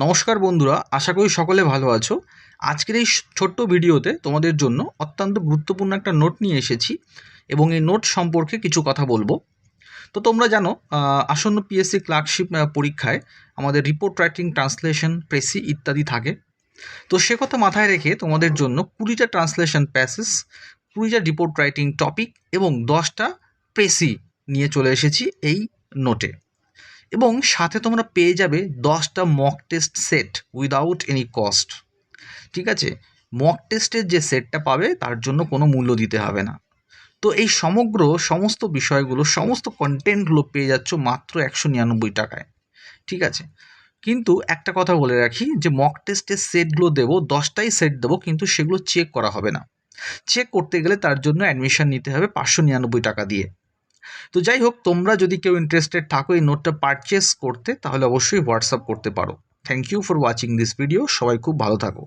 নমস্কার বন্ধুরা, আশা করি সকলে ভালো আছো। আজকের এই ছোট্ট ভিডিওতে তোমাদের জন্য অত্যন্ত গুরুত্বপূর্ণ একটা নোট নিয়ে এসেছি এবং এই নোট সম্পর্কে কিছু কথা বলবো। তো তোমরা জানো আসন্ন পিএসসি ক্লার্কশিপ পরীক্ষায় আমাদের রিপোর্ট রাইটিং, ট্রান্সলেশন, প্রেসি ইত্যাদি থাকে। তো সে কথা মাথায় রেখে তোমাদের জন্য 20টা ট্রান্সলেশন প্যাসেজ, 20টা রিপোর্ট রাইটিং টপিক এবং 10টা প্রেসি নিয়ে চলে এসেছি এই নোটে। এবং সাথে তোমরা পেয়ে যাবে 10টা mock test set without any cost. ঠিক আছে, মক টেস্টের যে সেটটা পাবে তার জন্য কোনো মূল্য দিতে হবে না। তো এই সমস্ত বিষয়গুলো, সমস্ত কন্টেন্টগুলো পেয়ে যাচ্ছ মাত্র 199 টাকায়। ঠিক আছে, কিন্তু একটা কথা বলে রাখি যে মক টেস্টের সেটগুলো দেবো, 10টাই সেট দেবো, কিন্তু সেগুলো চেক করা হবে না। চেক করতে গেলে তার জন্য অ্যাডমিশন নিতে হবে 599 টাকা দিয়ে। তো যাই হোক, তোমরা যদি কেউ ইন্টারেস্টেড থাকো এই নোটটা পারচেস করতে, তাহলে অবশ্যই হোয়াটসঅ্যাপ করতে পারো। Thank you for watching this video. সবাই খুব ভালো থাকো।